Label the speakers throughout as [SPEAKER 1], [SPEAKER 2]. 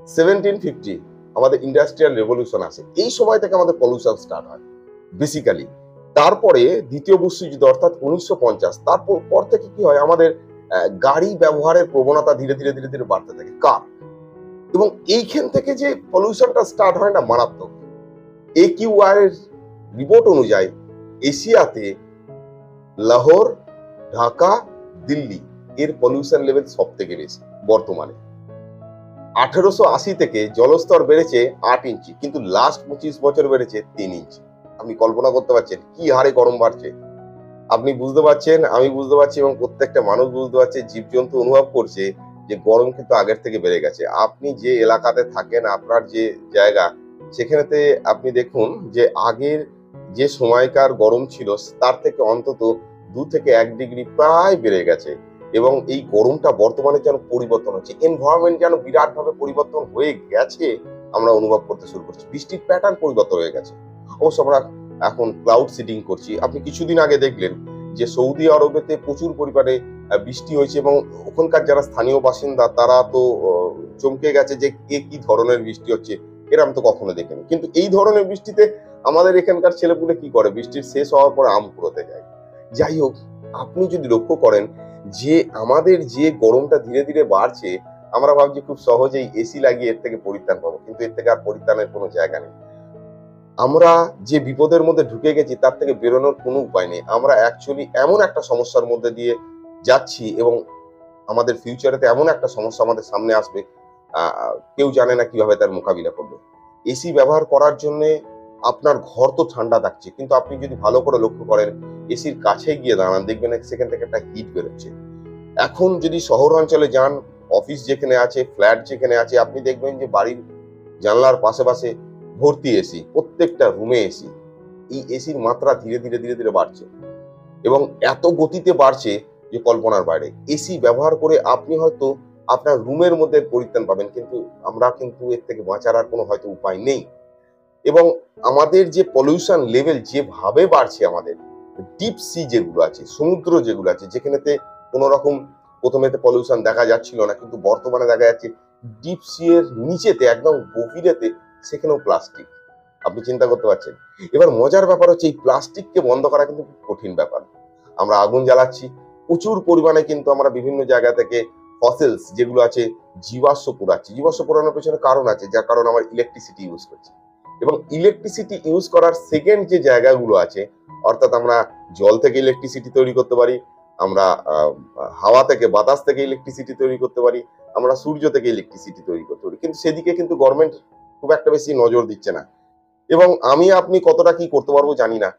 [SPEAKER 1] 1750 আমাদের industrial revolution আসে, এই সময় থেকে আমাদের পলিউশন স্টার্ট হয় বেসিক্যালি। তারপরে দ্বিতীয় বিশ্বযুদ্ধ অর্থাৎ 1950, তারপর পর থেকে কি হয়, আমাদের গাড়ি ব্যবহারের প্রবণতা ধীরে ধীরে ধীরে ধীরে বাড়তে থাকে, কার। এবং এইখান থেকে যে পলিউশনটা স্টার্ট হয় না, মারাত্মক। AQI এর রিপোর্ট অনুযায়ী এশিয়াতে লাহোর, ঢাকা, দিল্লি এর পলিউশন লেভেল সব থেকে বেশি বর্তমানে। 1880 থেকে জলস্তর বেড়েছে 8 ইঞ্চি, কিন্তু লাস্ট 25 বছর বেড়েছে 3 ইঞ্চি। আপনি কল্পনা করতে পারছেন কি হারে গরম বাড়ছে? আপনি বুঝতে পারছেন, আমি বুঝতে পারছি, এবং প্রত্যেকটা মানুষ বুঝতে পারছে, জীবজন্তু অনুভব করছে যে গরম কিন্তু আগের থেকে বেড়ে গেছে। আপনি যে এলাকাতে থাকেন, আপনার যে জায়গা, সেখানেতে আপনি দেখুন যে আগের যে সময়কার গরম ছিল তার থেকে অন্তত 2 থেকে 1 ডিগ্রি প্রায় বেড়ে গেছে। এবং এই গরমটা বর্তমানে যেন পরিবর্তন হচ্ছে, এনভায়রনমেন্ট যেন বিরাট ভাবে পরিবর্তন হয়ে গেছে, আমরা অনুভব করতে শুরু করছি। বৃষ্টির প্যাটার্ন পরিবর্তন হয়ে গেছে। অবশ্য আমরা এখন ক্লাউড সিডিং করছি। আপনি কিছুদিন আগে দেখলেন যে সৌদি আরবেতে প্রচুর পরিমাণে বৃষ্টি হয়েছে, এবং ওখানকার যারা স্থানীয় বাসিন্দা তারা তো চমকে গেছে যে কি ধরনের বৃষ্টি হচ্ছে, এরকম তো কখনো দেখেনি। কিন্তু এই ধরনের বৃষ্টিতে আমাদের এখানকার ছেলেপুলে কি করে, বৃষ্টির শেষ হওয়ার পরে আম কুড়োতে যায়। যাই হোক, আপনি যদি লক্ষ্য করেন যে আমাদের যে গরমটা ধীরে ধীরে বাড়ছে, আমরা ভাবছি খুব সহজেই এসি লাগিয়ে এর থেকে পরিত্রাণ পাবো, কিন্তু এর থেকে আর পরিত্রাণের কোনো জায়গা নেই। আমরা যে বিপদের মধ্যে ঢুকে গেছি তার থেকে বেরোনোর কোনো উপায় নেই। আমরা অ্যাকচুয়ালি এমন একটা সমস্যার মধ্যে দিয়ে যাচ্ছি, এবং আমাদের ফিউচারেতে এমন একটা সমস্যা আমাদের সামনে আসবে, কেউ জানে না কিভাবে তার মোকাবিলা করবে। এসি ব্যবহার করার জন্য আপনার ঘর তো ঠান্ডা থাকছে, কিন্তু আপনি যদি ভালো করে লক্ষ্য করেন, এসির কাছে গিয়ে দাঁড়ান, দেখবেন সেখান থেকে একটা হিট বেরোচ্ছে। এখন যদি শহর অঞ্চলে যান, অফিস যেখানে আছে, ফ্ল্যাট যেখানে আছে, আপনি দেখবেন যে বাড়ির জানলার পাশে পাশে ভর্তি এসি, প্রত্যেকটা রুমে এসি। এই এসির মাত্রা ধীরে ধীরে ধীরে ধীরে বাড়ছে, এবং এত গতিতে বাড়ছে যে কল্পনার বাইরে। এসি ব্যবহার করে আপনি হয়তো আপনার রুমের মধ্যে পরিত্রাণ পাবেন, কিন্তু আমরা কিন্তু এর থেকে বাঁচার আর কোনো হয়তো উপায় নেই। এবং আমাদের যে পলিউশন লেভেল যেভাবে বাড়ছে, আমাদের ডিপ সি যেগুলো আছে, সমুদ্র যেগুলো আছে, যেখানেতে কোনো রকম প্রথমেতে পলিউশন দেখা যাচ্ছিল না, কিন্তু বর্তমানে দেখা যাচ্ছে ডিপ সি এর নিচেতে একদম গভীরেতে সেখানেও প্লাস্টিক। আপনি চিন্তা করতে পারছেন? এবার মজার ব্যাপার হচ্ছে, এই প্লাস্টিককে বন্ধ করা কিন্তু খুব কঠিন ব্যাপার। আমরা আগুন জ্বালাচ্ছি প্রচুর পরিমাণে, কিন্তু আমরা বিভিন্ন জায়গা থেকে ফসিলস যেগুলো আছে, জীবাশ্ম পোড়াচ্ছি। জীবাশ্ম পোড়ানোর পেছনে কারণ আছে, যার কারণ আমরা ইলেকট্রিসিটি ইউজ করছি। এবং ইলেকট্রিসিটি ইউজ করার সেকেন্ড যে জায়গাগুলো আছে, অর্থাৎ আমরা জল থেকে ইলেকট্রিসিটি তৈরি করতে পারি, আমরা হাওয়া থেকে, বাতাস থেকে ইলেকট্রিসিটি তৈরি করতে পারি, আমরা সূর্য থেকে ইলেকট্রিসিটি তৈরি করতে পারি, কিন্তু সেদিকে কিন্তু গভর্নমেন্ট খুব একটা বেশি নজর দিচ্ছে না। এবং আমি আপনি কতটা কি করতে পারবো জানি না।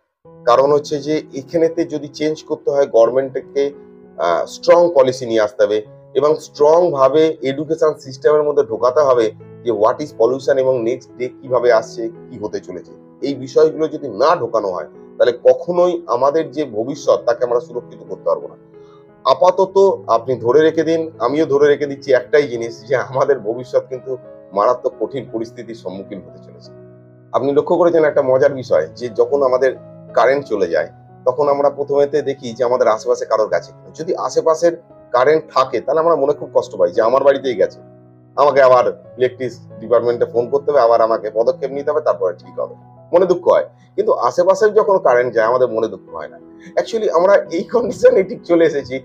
[SPEAKER 1] কারণ হচ্ছে যে এখানেতে যদি চেঞ্জ করতে হয়, গভর্নমেন্টকে স্ট্রং পলিসি নিয়ে আসতে হবে, এবং স্ট্রং ভাবে এডুকেশন সিস্টেমের মধ্যে ঢোকাতে হবে যে হোয়াট ইজ পলিউশন, এবং নেক্সট ডে কিভাবে আসছে, কি হতে চলেছে। এই বিষয়গুলো যদি না ঢোকানো হয়, তাহলে কখনোই আমাদের যে ভবিষ্যৎ তাকে আমরা সুরক্ষিত করতে পারবো না। আপাতত আপনি ধরে রেখে দিন, আমিও ধরে রেখে দিচ্ছি একটাই জিনিস, যে আমাদের ভবিষ্যৎ কিন্তু মারাত্মক কঠিন পরিস্থিতির সম্মুখীন হতে চলেছে। আপনি লক্ষ্য করেছেন একটা মজার বিষয়, যে যখন আমাদের কারেন্ট চলে যায়, তখন আমরা প্রথমেতে দেখি যে আমাদের আশেপাশে কারোর কাছে, যদি আশেপাশের কারেন্ট থাকে তাহলে আমরা মনে খুব কষ্ট পাই যে আমার বাড়িতেই গেছে, আমাকে আবার ইলেকট্রিক ডিপার্টমেন্টে ফোন করতে হবে, আবার আমাকে পদক্ষেপ নিতে হবে, তারপরে ঠিক হবে, মনে দুঃখ হয়। কিন্তু আশেপাশের যখন কারেন্ট যায়, আমাদের মনে দুঃখ হয় না। অ্যাকচুয়ালি আমরা এই কন্ডিশনে ঠিক চলে এসেছি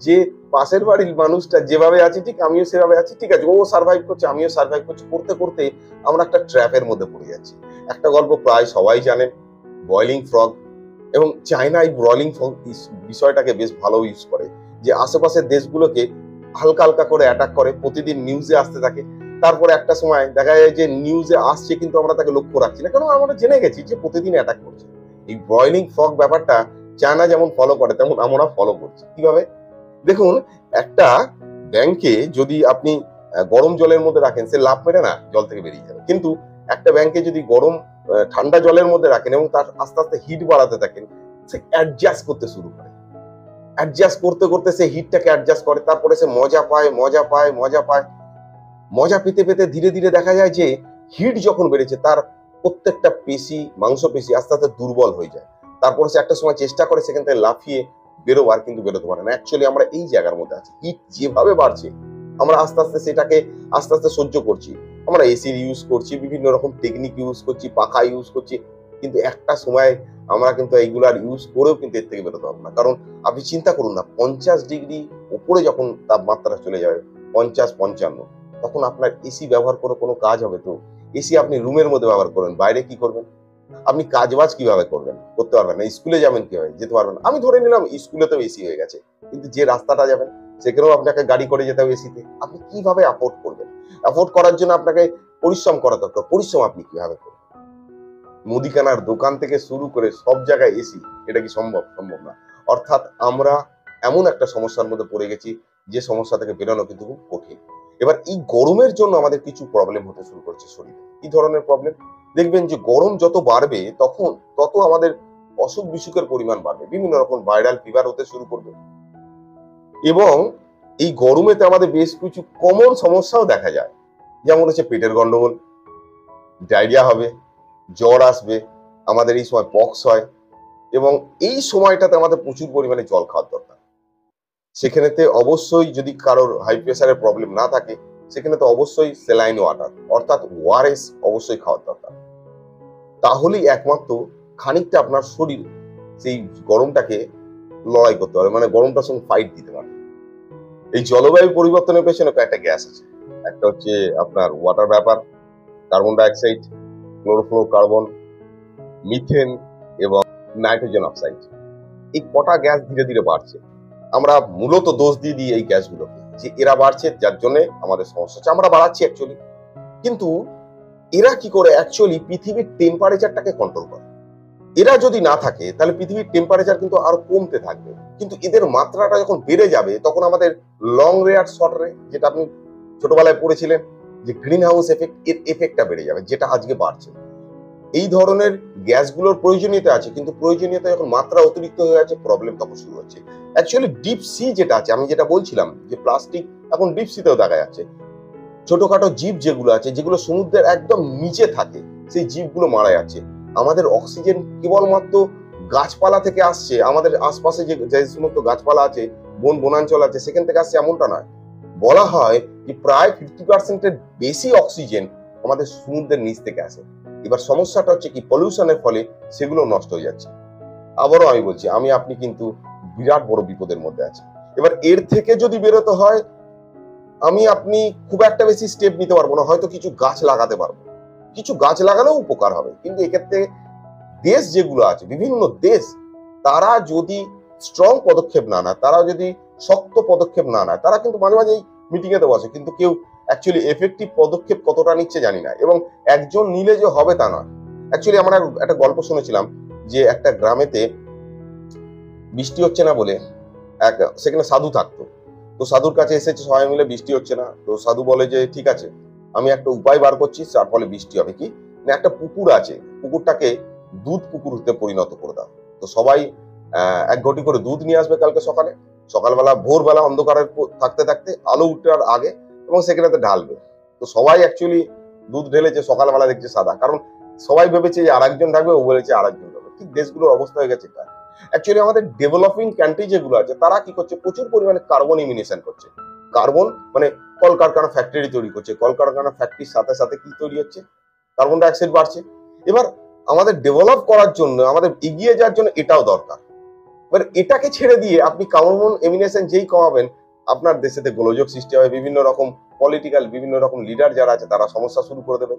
[SPEAKER 1] যে পাশের বাড়ির মানুষটা যেভাবে আছে ঠিক আমিও সেভাবে আছি, ঠিক আছে, ও সার্ভাইভ করছে, আমিও সার্ভাইভ করছি, করতে করতে আমরা একটা ট্র্যাপের মধ্যে পড়ে যাচ্ছি। একটা গল্প প্রায় সবাই জানেন, বয়লিং ফ্রগ। এবং চায়না এই বয়লিং ফ্রগ বিষয়টাকে বেশ ভালো ইউজ করে, যে আশেপাশের দেশগুলোকে হালকা হালকা করে অ্যাটাক করে, প্রতিদিন নিউজে আসতে থাকে। তারপরে একটা সময় দেখা যায় যে নিউজে আসছে, কিন্তু আমরা তাকে লক্ষ্য রাখছি না, কারণ আমরা জেনে গেছি যে প্রতিদিন অ্যাটাক করছে। এই বয়লিং ফ্রগ ব্যাপারটা চায়না যেমন ফলো করে, তেমন আমরা ফলো করছি। কিভাবে? দেখুন, একটা ব্যাংকে যদি আপনি গরম জলের মধ্যে রাখেন, সে লাফ মেরে না জল থেকে বেরিয়ে যাবে। কিন্তু একটা ব্যাংকে যদি গরম ঠান্ডা জলের মধ্যে রাখেন এবং তার আস্তে আস্তে হিট বাড়াতে থাকেন, সে অ্যাডজাস্ট করতে শুরু করে। অ্যাডজাস্ট করতে করতে সে হিটটাকে অ্যাডজাস্ট করে, তারপরে সে মজা পায়, মজা পায়, মজা পায়। মজা পেতে পেতে ধীরে ধীরে দেখা যায় যে হিট যখন বেড়েছে, তার প্রত্যেকটা পেশি, মাংসপেশি আস্তে আস্তে দুর্বল হয়ে যায়। তারপরে সে একটা সময় চেষ্টা করে সেখান থেকে লাফিয়ে বেরোবার, কিন্তু বেরোতে পারে না। অ্যাকচুয়ালি আমরা এই জায়গার মধ্যে আছি। হিট যেভাবে বাড়ছে, আমরা আস্তে আস্তে সেটাকে আস্তে আস্তে সহ্য করছি। আমরা এসির ইউজ করছি, বিভিন্ন রকম টেকনিক ইউজ করছি, পাখা ইউজ করছি, কিন্তু একটা সময় আমরা কিন্তু এইগুলার ইউজ করেও কিন্তু এর থেকে বেরোতে পারবো না। কারণ আপনি চিন্তা করুন না, 50 ডিগ্রি উপরে যখন তাপমাত্রা চলে যাবে, 50-55, তখন আপনার এসি ব্যবহার করে কোনো কাজ হবে? তো এসি আপনি রুমের মধ্যে ব্যবহার করবেন, বাইরে কি করবেন? আপনি কাজবাজ কিভাবে করবেন? করতে পারবেন না। স্কুলে যাবেন কিভাবে? যেতে পারবেন না। আমি ধরে নিলাম স্কুলেতেও এসি হয়ে গেছে, কিন্তু যে রাস্তাটা যাবেন সেখানেও আপনাকে গাড়ি করে যেতে হবে এসিতে। আপনি কিভাবে অ্যাফোর্ড করবেন? অ্যাফোর্ড করার জন্য আপনাকে পরিশ্রম করা দরকার। পরিশ্রম আপনি কিভাবে করবেন? মুদিখানার দোকান থেকে শুরু করে সব জায়গায় এসি, এটা কি সম্ভব? সম্ভব না। অর্থাৎ আমরা এমন একটা সমস্যার মধ্যে পড়ে গেছি, যে সমস্যা থেকে বেরোনো কিন্তু খুব কঠিন। এবার এই গরমের জন্য আমাদের কিছু প্রবলেম হতে শুরু করছে শরীরে। কি ধরনের প্রবলেম? দেখবেন যে গরম যত বাড়বে তখন তত আমাদের অসুখ বিসুখের পরিমাণ বাড়বে, বিভিন্ন রকম ভাইরাল ফিভার হতে শুরু করবে, এবং এই গরমেতে আমাদের বেশ কিছু কমন সমস্যাও দেখা যায়। যেমন হচ্ছে পেটের গন্ডগোল, ডায়রিয়া হবে, জ্বর আসবে, আমাদের এই সময় পক্স হয়, এবং এই সময়টাতে আমাদের প্রচুর পরিমাণে জল খাওয়ার দরকার। সেখানেতে অবশ্যই যদি কারোর হাই প্রেসারের প্রবলেম না থাকে, সেখানে তো অবশ্যই স্যালাইন ওয়াটার অর্থাৎ ওআরএস অবশ্যই খাওয়ার দরকার। তাহলেই একমাত্র খানিকটা আপনার শরীর সেই গরমটাকে লড়াই করতে পারে, মানে গরমটার সঙ্গে ফাইট দিতে পারে। এই জলবায়ু পরিবর্তনের পেছনে কয়েকটা গ্যাস আছে। একটা হচ্ছে আপনার ওয়াটার ব্যাপার, কার্বন ডাইঅক্সাইড, ক্লোরোফ্লোরোকার্বন, মিথেন এবং নাইট্রোজেন অক্সাইড। এই কটা গ্যাস ধীরে ধীরে বাড়ছে। আমরা মূলত দোষ দিয়ে দিই এই গ্যাসগুলোকে, যে এরা বাড়ছে যার জন্য আমাদের সমস্যা হচ্ছে, আমরা বাড়াচ্ছি অ্যাকচুয়ালি। কিন্তু এরা কি করে অ্যাকচুয়ালি পৃথিবীর টেম্পারেচারটাকে কন্ট্রোল করে? এরা যদি না থাকে তাহলে পৃথিবীর টেম্পারেচার কিন্তু আরো কমতে থাকবে, কিন্তু এদের মাত্রাটা যখন বেড়ে যাবে তখন আমাদের লং রে আর শর্ট রে, যেটা আপনি ছোটবেলায় পড়েছিলেন যে গ্রিন হাউস এফেক্ট, এর এফেক্টটা বেড়ে যাবে, যেটা আজকে বাড়ছে। এই ধরনের গ্যাসগুলোর প্রয়োজনীয়তা আছে, কিন্তু প্রয়োজনীয়তা যখন মাত্রা অতিরিক্ত হয়ে যাচ্ছে, প্রবলেম তখন শুরু হচ্ছে। অ্যাকচুয়ালি ডিপ সি যেটা আছে, আমি যেটা বলছিলাম যে প্লাস্টিক এখন ডিপ সিতেও দেখা যাচ্ছে, ছোটখাটো জীব যেগুলো আছে, যেগুলো সমুদ্রের একদম নিচে থাকে, সেই জীবগুলো মারা যাচ্ছে। আমাদের অক্সিজেন কেবলমাত্র গাছপালা থেকে আসছে, আমাদের আশপাশে যে সমস্ত গাছপালা আছে, বনাঞ্চল আছে, সেখান থেকে আসছে এমনটা নয়। বলা হয় যে প্রায় 50% বেশি অক্সিজেন আমাদের সমুদ্রের নিচ থেকে আসে। এবার সমস্যাটা হচ্ছে কি, পলিউশনের ফলে সেগুলো নষ্ট হয়ে যাচ্ছে। আবারও আমি বলছি, আপনি কিন্তু বিরাট বড় বিপদের মধ্যে আছি। এবার এর থেকে যদি বেরোতে হয়, আপনি খুব একটা বেশি স্টেপ নিতে পারবো না, হয়তো কিছু গাছ লাগাতে পারবো, কিছু গাছ লাগালেও উপকার হবে। কিন্তু এক্ষেত্রে দেশ যেগুলো আছে, বিভিন্ন দেশ, তারা যদি স্ট্রং পদক্ষেপ না নেয়, তারা যদি শক্ত পদক্ষেপ না নেয়, তারা কিন্তু মাঝে মাঝে মিটিং এতে বসে, কিন্তু কেউ অ্যাকচুয়ালি এফেক্টিভ পদক্ষেপ কতটা নিচ্ছে জানি না, এবং একজন নিলে যে হবে তা নয়। অ্যাকচুয়ালি আমরা একটা গল্প শুনেছিলাম যে একটা গ্রামেতে বৃষ্টি হচ্ছে না বলে সেখানে সাধু থাকতো। তো সাধুর কাছে এসেছে সবাই মিলে, বৃষ্টি হচ্ছে না। তো সাধু বলে যে ঠিক আছে, আমি একটা উপায় বার করছি, যার ফলে বৃষ্টি হবে। কি না, একটা পুকুর আছে, পুকুরটাকে দুধ পুকুরতে পরিণত করে দাও। তো সবাই 1 ঘটি করে দুধ নিয়ে আসবে কালকে সকালে, সকালবেলা ভোরবেলা অন্ধকারের থাকতে থাকতে আলো উঠার আগে, এবং সেখানেতে ঢালবে। তো সবাই অ্যাকচুয়ালি দুধ ঢেলেছে, সকালবেলা দেখছে সাদা, কারণ সবাই ভেবেছে যে আরেকজন থাকবে, ও বলেছে আরেকজন থাকবে। ঠিক দেশগুলোর অবস্থা হয়ে গেছে এটা। অ্যাকচুয়ালি আমাদের ডেভেলপিং কান্ট্রি যেগুলো আছে, তারা কি করছে, প্রচুর পরিমাণে কার্বন ইমিনেশন করছে। কার্বন মানে কলকারখানা, ফ্যাক্টরি তৈরি করছে, কলকারখানা ফ্যাক্টরির সাথে সাথে কি তৈরি হচ্ছে, কার্বন ডাইঅক্সাইড বাড়ছে। এবার আমাদের ডেভেলপ করার জন্য, আমাদের এগিয়ে যাওয়ার জন্য এটাও দরকার। এবার এটাকে ছেড়ে দিয়ে আপনি কার্বন এমিনেশন যেই কমাবেন, আপনার দেশেতে গোলযোগ সৃষ্টি হবে, বিভিন্ন রকম পলিটিক্যাল, বিভিন্ন রকম লিডার যারা আছে, তারা সমস্যা শুরু করে দেবে।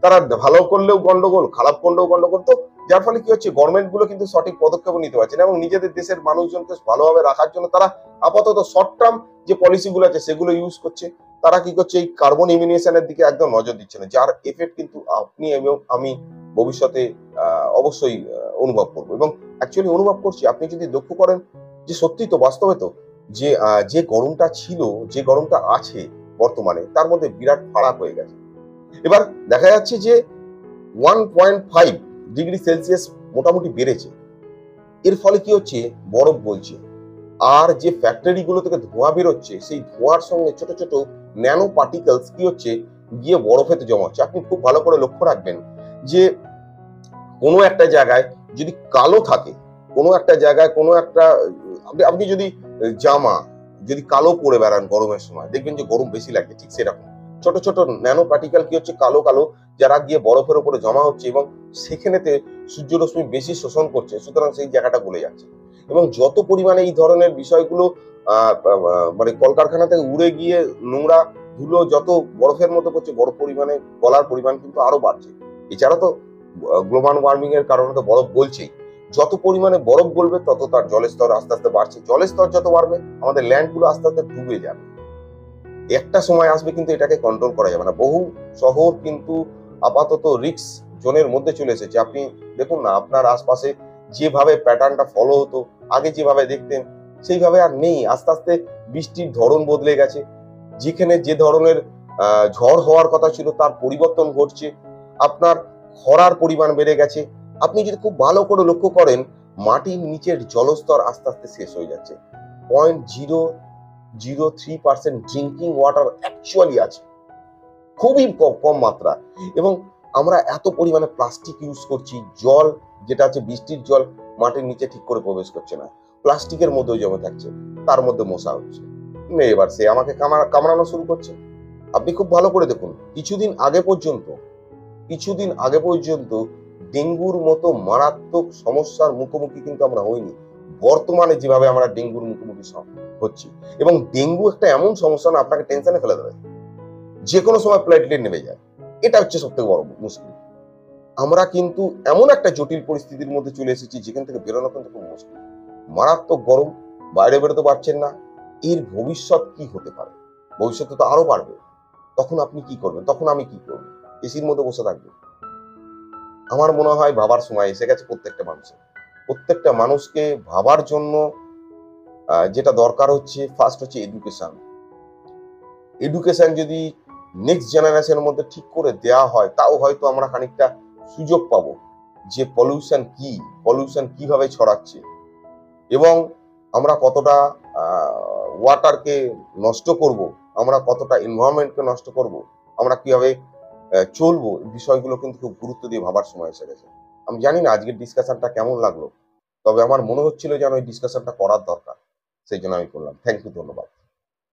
[SPEAKER 1] তারা ভালো করলেও গন্ডগোল, খারাপ করলেও গন্ডগোল। তো যার ফলে কি হচ্ছে, গভর্নমেন্ট গুলো কিন্তু সঠিক পদক্ষেপ নিতে পারছে না, এবং নিজেদের দেশের মানুষজনকে ভালোভাবে রাখার জন্য তারা আপাতত শর্ট টার্ম যে পলিসি গুলো আছে সেগুলো ইউজ করছে। তারা কি করছে, এই কার্বন ইমিনেশনের দিকে একদম নজর দিচ্ছে না, যার এফেক্ট কিন্তু আপনি এবং আমি ভবিষ্যতে অবশ্যই অনুভব করবো, এবং অ্যাকচুয়ালি অনুভব করছি। আপনি যদি লক্ষ্য করেন যে সত্যি তো, বাস্তবে তো, যে যে গরমটা ছিল, যে গরমটা আছে বর্তমানে, তার মধ্যে বিরাট ফারাক হয়ে গেছে। এবার দেখা যাচ্ছে যে 1.5 ডিগ্রি সেলসিয়াস মোটামুটি বেড়েছে। এর ফলে কি হচ্ছে, বরফ গলছে, আর যে ফ্যাক্টরি গুলো থেকে ধোঁয়া বেরোচ্ছে, সেই ধোঁয়ার সঙ্গে ছোট ছোট ন্যানো পার্টিকেলস কি হচ্ছে, গিয়ে বরফেতে জমা হচ্ছে। আপনি খুব ভালো করে লক্ষ্য রাখবেন যে কোনো একটা জায়গায় যদি কালো থাকে, কোনো একটা জায়গায় কোনো একটা, আপনি যদি জামা যদি কালো পরে বেড়ান গরমের সময়, দেখবেন যে গরম বেশি লাগে, ঠিক সেরকম ছোট ছোট ন্যানো পার্টিকেল কি হচ্ছে, কালো কালো, যারা গিয়ে বরফের উপরে জমা হচ্ছে এবং সেখানেতে সূর্যরশ্মি বেশি শোষণ করছে, সুতরাং সেই জায়গাটা গলে যাচ্ছে। এবং যত পরিমাণে এই ধরনের বিষয়গুলো মানে কলকারখানা থেকে উড়ে গিয়ে নোংরা ধুলো যত বরফের মধ্যে পড়ছে, বরফ পরিমাণে গলার পরিমাণ কিন্তু আরো বাড়ছে। এছাড়া তো গ্লোবাল ওয়ার্মিং এর কারণে তো বরফ গলছেই। যত পরিমাণে বরফ গলবে তত তার জলের স্তর আস্তে আস্তে বাড়ছে। জলের স্তর যত বাড়বে আমাদের ল্যান্ড গুলো আস্তে আস্তে ডুবে যাবে। একটা সময় আসবে কিন্তু এটাকে কন্ট্রোল করা যাবে না। বহু শহর কিন্তু আপাতত রিস্ক জোনের মধ্যে চলে এসেছে। আপনি দেখুন না, আপনার আশপাশে যেভাবে প্যাটার্নটা ফলো হতো, আগে যেভাবে দেখতেন সেইভাবে আর নেই। আস্তে আস্তে বৃষ্টির ধরন বদলে গেছে। যেখানে যে ধরনের ঝড় হওয়ার কথা ছিল তার পরিবর্তন ঘটছে। আপনার খরার পরিমাণ বেড়ে গেছে। আপনি যদি খুব ভালো করে লক্ষ্য করেন, মাটির নিচের জলস্তর আস্তে আস্তে শেষ হয়ে যাচ্ছে। 0.003% ড্রিঙ্কিং ওয়াটার অ্যাকচুয়ালি আছে, খুবই কম কম মাত্রা। এবং আমরা এত পরিমাণে প্লাস্টিক ইউজ করছি, জল যেটা আছে বৃষ্টির জল মাটির নিচে ঠিক করে প্রবেশ করছে না, প্লাস্টিকের মধ্যে জমে থাকছে, তার মধ্যে মশা হচ্ছে। এবার সে আমাকে কামড়ানো শুরু করছে। আপনি খুব ভালো করে দেখুন, কিছুদিন আগে পর্যন্ত ডেঙ্গুর মতো মারাত্মক সমস্যার মুখোমুখি কিন্তু আমরা হইনি। বর্তমানে যেভাবে আমরা ডেঙ্গুর মুখোমুখি হচ্ছি, এবং ডেঙ্গু একটা এমন সমস্যা না, আপনাকে টেনশনে ফেলে দেবে, যে কোনো সময় প্লেটলেট নেমে যায়। এটা হচ্ছে সব থেকে বড় মুশকিল। আমরা কিন্তু এমন একটা জটিল পরিস্থিতির মধ্যে চলে এসেছি যেখান থেকে বেরোনো কিন্তু খুব মুশকিল। মারাত্মক গরম, বাইরে বেরোতে পারছেন না। এর ভবিষ্যৎ কি হতে পারে? ভবিষ্যতে তো আরো বাড়বে। তখন আপনি কি করবেন? তখন আমি কি করব? এসির মধ্যে বসে থাকবো? আমার মনে হয় ভাবার সময় এসে গেছে প্রত্যেকটা মানুষের। প্রত্যেকটা মানুষকে ভাবার জন্য যেটা দরকার হচ্ছে, ফার্স্ট হচ্ছে এডুকেশন। এডুকেশন যদি নেক্সট জেনারেশনের মধ্যে ঠিক করে দেওয়া হয়, তাও হয়তো আমরা খানিকটা সুযোগ পাবো যে পলিউশন কি, পলিউশন কিভাবে ছড়াচ্ছে, এবং আমরা কতটা ওয়াটারকে নষ্ট করব, আমরা কতটা এনভায়রনমেন্টকে নষ্ট করব, আমরা কিভাবে চলবো, বিষয়গুলো কিন্তু খুব গুরুত্ব দিয়ে ভাবার সময় এসে গেছে। আমি জানি না আজকের ডিসকাশনটা কেমন লাগলো, তবে আমার মনে হচ্ছিল যেন এই ডিসকাশনটা করার দরকার, সেই জন্য আমি করলাম। থ্যাংক ইউ, ধন্যবাদ।